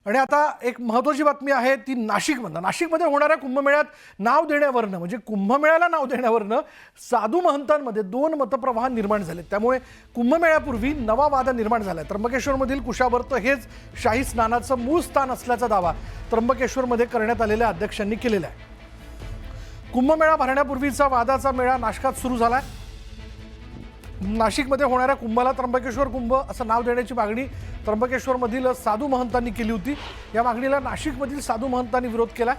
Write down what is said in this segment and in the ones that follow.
आणि आता एक महत्त्वाची बातमी आहे ती नाशिकमध्ये होणाऱ्या कुंभमेळ्यात नाव देण्यावरनं म्हणजे कुंभमेळ्याला नाव देण्यावरनं साधू महंतांमध्ये 2 मतप्रवाह निर्माण झाले। त्यामुळे कुंभमेळ्यापूर्वी नवा वाद निर्माण झाला। त्र्यंबकेश्वरमधील कुशावर्त हेच शाही स्नानाचं मूळ स्थान असल्याचा दावा त्र्यंबकेश्वरमध्ये करण्यात आलेल्या अध्यक्षांनी केलेला आहे। कुंभमेळा भरण्यापूर्वीचा वादाचा मेळा नाशिकात सुरू झाला। नाशिकमध्ये होणाऱ्या कुंभाला त्र्यंबकेश्वर कुंभ असं नाव देण्याची मागणी त्र्यंबकेश्वरमधील साधू महंतांनी केली होती। या मागणीला नाशिकमधील साधू महंतांनी विरोध केला।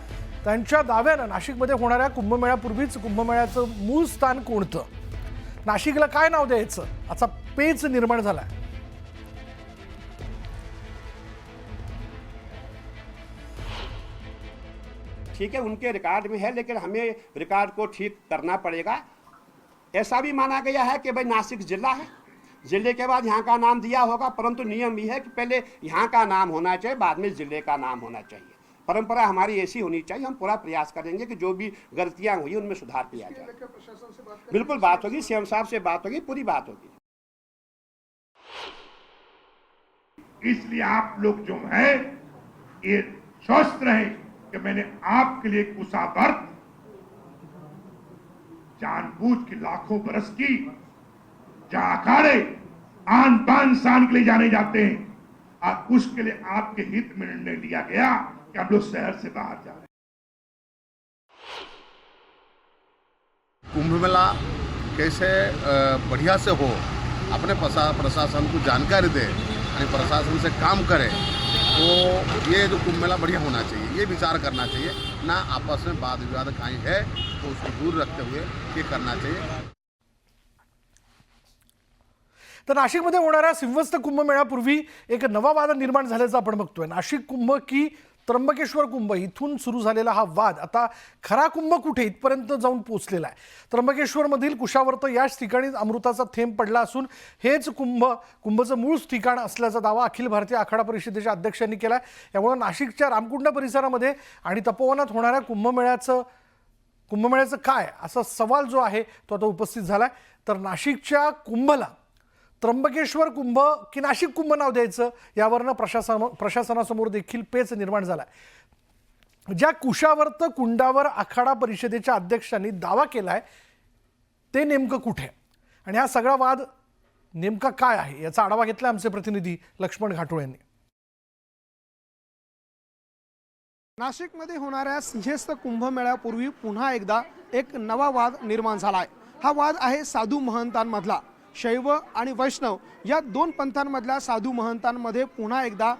त्यांच्या दाव्यानं नाशिकमध्ये होणाऱ्या कुंभमेळ्यापूर्वीच कुंभमेळ्याचं मूळ स्थान कोणतं, नाशिकला काय नाव द्यायचं असा पेच निर्माण झाला। ठीक है, उनके रिकॉर्ड में है, लेकिन हमें रिकॉर्ड को ठीक करना पड़ेगा। ऐसा भी माना गया है कि भाई नासिक जिला है, जिले के बाद यहाँ का नाम दिया होगा, परंतु नियम ये है कि पहले यहाँ का नाम होना चाहिए, बाद में जिले का नाम होना चाहिए। परंपरा हमारी ऐसी होनी चाहिए। हम पूरा प्रयास करेंगे कि जो भी गलतियां हुई उनमें सुधार किया जाए। बिल्कुल बात होगी, सीएम साहब से बात होगी, पूरी बात होगी। इसलिए आप लोग जो है ये स्वस्थ रहे कि मैंने आपके लिए कुशावर्त जानबूझ के लाखों बरस की जहां अखाड़े आन बान शान के लिए जाने जाते हैं, आज उसके लिए आपके हित में निर्णय लिया गया कि हम लोग शहर से बाहर जा रहे हैं। कुंभ मेला कैसे बढ़िया से हो, अपने प्रशासन को जानकारी दे और प्रशासन से काम करे, तो ये जो कुंभ मेला बढ़िया होना चाहिए, ये विचार करना चाहिए ना। आपस में वाद विवाद कहीं है तो उसको दूर रखते हुए ये करना चाहिए। तर नाशिकमध्ये होणाऱ्या सिंहस्थ कुंभमेळ्यापूर्वी एक नवा वाद निर्माण झाल्याचं आपण बघतोय। नाशिक कुंभ की त्र्यंबकेश्वर कुंभ इथून सुरू झालेला हा वाद आता खरा कुंभ कुठे इथपर्यंत जाऊन पोहोचलेला आहे। त्र्यंबकेश्वरमधील कुशावर्त याच ठिकाणी अमृताचा थेंब पडला असून हेच कुंभचं मूळ ठिकाण असल्याचा दावा अखिल भारतीय आखाडा परिषदेच्या अध्यक्षांनी केला आहे। यामुळे नाशिकच्या रामकुंड परिसरामध्ये आणि तपोवनात होणाऱ्या कुंभमेळ्याचं काय असा सवाल जो आहे तो आता उपस्थित झालाय। तर नाशिकच्या कुंभला त्र्यंबकेश्वर कुंभ की नाशिक कुंभ नाव द्यायचं यावरनं प्रशासनासमोर देखील पेच निर्माण झाला। ज्या कुशावर्त कुंडावर आखाडा परिषदेच्या अध्यक्षांनी दावा केलाय ते नेमकं कुठे आणि हा सगळा वाद नेमका काय आहे याचा आढावा घेतला आमचे प्रतिनिधी लक्ष्मण घाटोळ यांनी। नाशिकमध्ये होणाऱ्या सिंहस्थ कुंभमेळ्यापूर्वी पुन्हा एकदा एक नवा वाद निर्माण झाला आहे। हा वाद आहे साधू महंतांमधला। शैव आणि वैष्णव या 2 पंथांमधल्या साधू महंतांमध्ये पुन्हा एकदा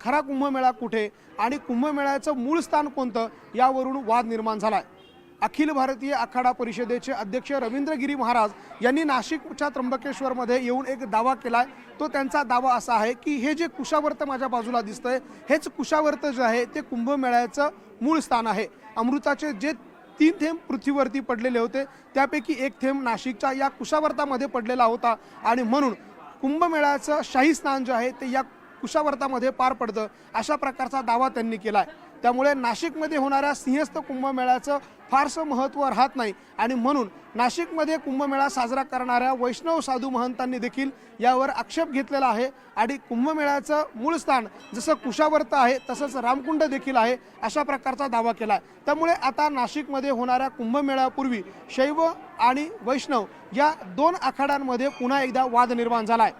खरा कुंभमेळा कुठे आणि कुंभमेळ्याचं मूळ स्थान कोणतं यावरून वाद निर्माण झाला आहे। अखिल भारतीय आखाडा परिषदेचे अध्यक्ष रवींद्रगिरी महाराज यांनी नाशिकच्या त्र्यंबकेश्वरमध्ये येऊन एक दावा केलाय। तो त्यांचा दावा असा आहे की हे जे कुशावर्त माझ्या बाजूला दिसतंय हेच कुशावर्त जे आहे ते कुंभमेळ्याचं मूळ स्थान आहे। अमृताचे जे 3 थेंब पृथ्वीवरती पडलेले होते त्यापैकी एक थेंब नाशिकच्या या कुशावर्तामध्ये पडलेला होता आणि म्हणून कुंभमेळ्याचं शाही स्नान जे आहे ते या कुशावर्तामध्ये पार पडतं अशा प्रकारचा दावा त्यांनी केलाय। त्यामुळे नाशिकमध्ये होणाऱ्या सिंहस्थ कुंभमेळ्याचं फारसं महत्त्व राहत नाही आणि म्हणून नाशिकमध्ये कुंभमेळा साजरा करणाऱ्या वैष्णव साधू महंतांनी देखील यावर आक्षेप घेतलेला आहे आणि कुंभमेळ्याचं मूळ स्थान जसं कुशावर्त आहे तसंच रामकुंड देखील आहे अशा प्रकारचा दावा केला आहे। त्यामुळे आता नाशिकमध्ये होणाऱ्या कुंभमेळ्यापूर्वी शैव आणि वैष्णव या 2 आखाड्यांमध्ये पुन्हा एकदा वाद निर्माण झाला आहे।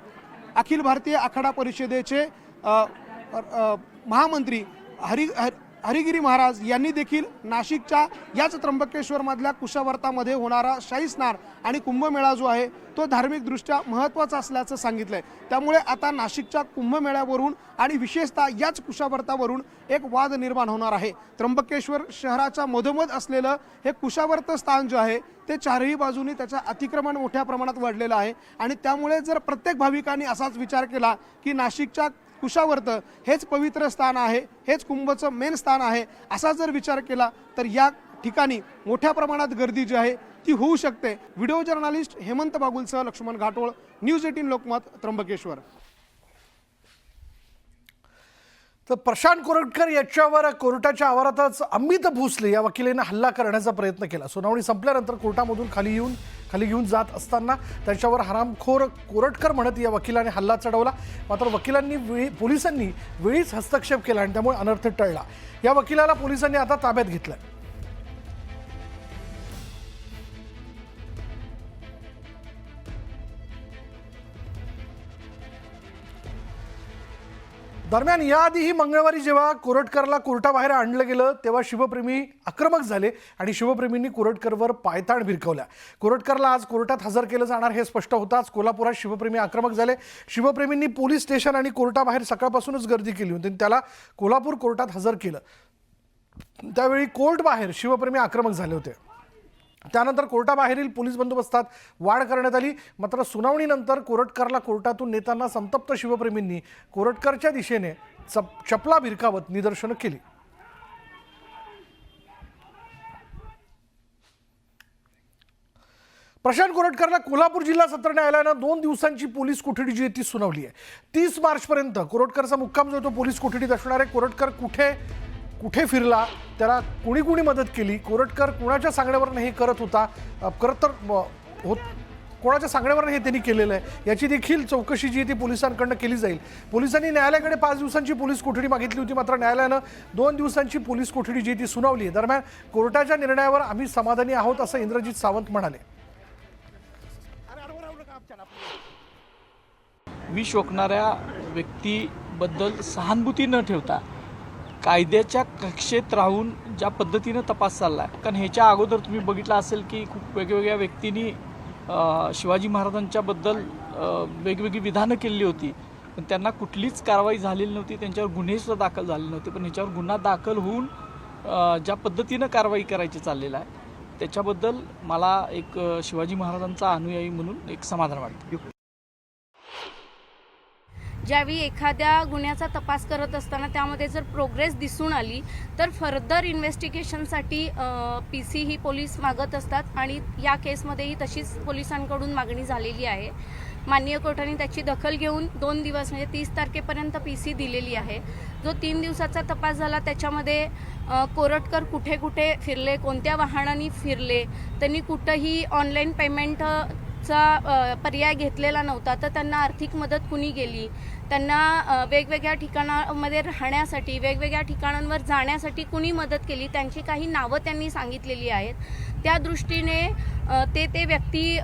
अखिल भारतीय आखाडा परिषदेचे महामंत्री हरिगिरी महाराज यांनी देखील नाशिकच्या याच त्र्यंबकेश्वरमधल्या कुशावर्तामध्ये होणारा शाही स्नान आणि कुंभमेळा जो आहे तो धार्मिकदृष्ट्या महत्त्वाचा असल्याचं सांगितलंय। त्यामुळे आता नाशिकच्या कुंभमेळ्यावरून आणि विशेषतः याच कुशावर्तावरून एक वाद निर्माण होणार आहे। त्र्यंबकेश्वर शहराच्या मधोमध असलेलं हे कुशावर्त स्थान जे आहे ते चारही बाजूनी त्याचं अतिक्रमण मोठ्या प्रमाणात वाढलेलं आहे आणि त्यामुळे जर प्रत्येक भाविकांनी असाच विचार केला की नाशिकच्या कुशावर्त हेच पवित्र स्थान आहे, हेच कुंभचं मेन स्थान आहे असा जर विचार केला तर या ठिकाणी मोठ्या प्रमाणात गर्दी जी आहे ती होऊ शकते। व्हिडिओ जर्नलिस्ट हेमंत बागुलसह लक्ष्मण घाटोळ, न्यूज 18 लोकमत, त्र्यंबकेश्वर। तर प्रशांत कोरटकर याच्यावर कोर्टाच्या आवारातच अमित भोसले या वकिलांनी हल्ला करण्याचा प्रयत्न केला। सुनावणी संपल्यानंतर कोर्टामधून खाली येऊन खाली घेऊन जात असताना त्याच्यावर हरामखोर कोरटकर म्हणत या वकिलाने हल्ला चढवला. मात्र पोलिसांनी वेळीच हस्तक्षेप केला आणि त्यामुळे अनर्थ टळला. या वकिलाला पोलिसांनी आता ताब्यात घेतलंय. दरम्यान याआधीही मंगळवारी जेव्हा कोरटकरला कोर्टाबाहेर आणलं गेलं तेव्हा शिवप्रेमी आक्रमक झाले आणि शिवप्रेमींनी कोरटकरवर पायताण भिरकवल्या. कोरटकरला आज कोर्टात हजर केलं जाणार हे स्पष्ट होताच कोल्हापुरात शिवप्रेमी आक्रमक झाले. शिवप्रेमींनी पोलीस स्टेशन आणि कोर्टाबाहेर सकाळपासूनच गर्दी केली होती. त्याला कोल्हापूर कोर्टात हजर केलं. त्यावेळी कोर्टबाहेर शिवप्रेमी आक्रमक झाले होते. त्यानंतर कोर्टाबाहेरील पोलीस बंदोबस्तात वाढ करण्यात आली. मात्र सुनावणीनंतर कोरटकरला कोर्टातून नेताना संतप्त शिवप्रेमींनी कोरटकरच्या दिशेने चपला भिरकावत निदर्शनं केली. प्रशांत कोरटकरला कोल्हापूर जिल्हा सत्र न्यायालयानं 2 दिवसांची पोलीस कोठडी जी आहे ती सुनावली आहे. 30 मार्चपर्यंत कोरटकरचा मुक्काम जो तो पोलीस कोठडीत असणार आहे. कोरटकर कुठे फिरला, त्याला कुणी मदत केली, कोरटकर कुणाच्या सांगण्यावरनं हे करत होता, कोणाच्या सांगण्यावरनं हे त्यांनी केलेलं आहे याची देखील चौकशी जी आहे ती पोलिसांकडनं केली जाईल. पोलिसांनी न्यायालयाकडे 5 दिवसांची पोलीस कोठडी मागितली होती. मात्र न्यायालयानं 2 दिवसांची पोलीस कोठडी जी ती सुनावली आहे. दरम्यान कोर्टाच्या निर्णयावर आम्ही समाधानी आहोत असं इंद्रजित सावंत म्हणाले. विष ओकणाऱ्या व्यक्तीबद्दल सहानुभूती न ठेवता कायद्याच्या कक्षेत राहून ज्या पद्धतीनं तपास चालला आहे, कारण ह्याच्या अगोदर तुम्ही बघितलं असेल की खूप वेगवेगळ्या व्यक्तींनी शिवाजी महाराजांच्याबद्दल वेगवेगळी विधानं केलेली होती, पण त्यांना कुठलीच कारवाई झालेली नव्हती, त्यांच्यावर गुन्हेसुद्धा दाखल झाले नव्हते. पण ह्याच्यावर गुन्हा दाखल होऊन ज्या पद्धतीनं कारवाई करायची चाललेलं आहे त्याच्याबद्दल मला एक शिवाजी महाराजांचा अनुयायी म्हणून एक समाधान वाटतं. ज्यावेळी एखाद्या गुन्ह्याचा तपास करत असताना त्यामध्ये जर प्रोग्रेस दिसून आली तर फर्दर इन्व्हेस्टिगेशनसाठी PC ही पोलीस मागत असतात आणि या केसमध्येही तशीच पोलिसांकडून मागणी झालेली आहे. माननीय कोर्टाने त्याची दखल घेऊन 2 दिवस म्हणजे 30 तारखेपर्यंत PC दिलेली आहे. जो 3 दिवसाचा तपास झाला त्याच्यामध्ये कोरटकर कुठे कुठे फिरले, कोणत्या वाहनांनी फिरले, त्यांनी कुठंही ऑनलाईन पेमेंटचा पर्याय घेतलेला नव्हता, तर त्यांना आर्थिक मदत कुणी केली, त्यांना वेगवेगळ्या ठिकाणामध्ये राहण्यासाठी वेगवेगळ्या ठिकाणांवर जाण्यासाठी कुणी मदत केली, त्यांची काही नावं त्यांनी सांगितलेली आहेत. त्या दृष्टीने ते व्यक्ती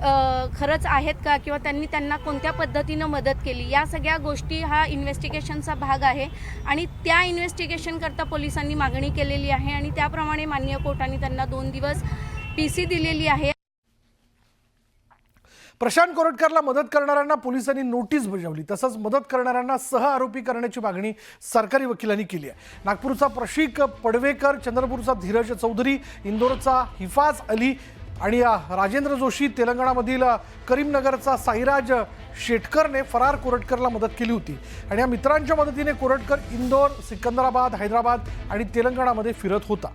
खरंच आहेत का किंवा त्यांना कोणत्या पद्धतीनं मदत केली या सगळ्या गोष्टी हा इन्व्हेस्टिगेशनचा भाग आहे आणि त्या इन्व्हेस्टिगेशनकरता पोलिसांनी मागणी केलेली आहे आणि त्याप्रमाणे माननीय कोर्टाने त्यांना 2 दिवस PC दिलेली आहे. प्रशांत कोरटकरला मदत करणाऱ्यांना पोलिसांनी नोटीस बजावली. तसंच मदत करणाऱ्यांना सह आरोपी करण्याची मागणी सरकारी वकिलांनी केली आहे. नागपूरचा प्रशिक पडवेकर, चंद्रपूरचा धीरज चौधरी, इंदोरचा हिफाज अली आणि राजेंद्र जोशी, तेलंगणामधील करीमनगरचा साईराज शेटकरने फरार कोरटकरला मदत केली होती आणि या मित्रांच्या मदतीने कोरटकर इंदोर, सिकंदराबाद, हैदराबाद आणि तेलंगणामध्ये फिरत होता.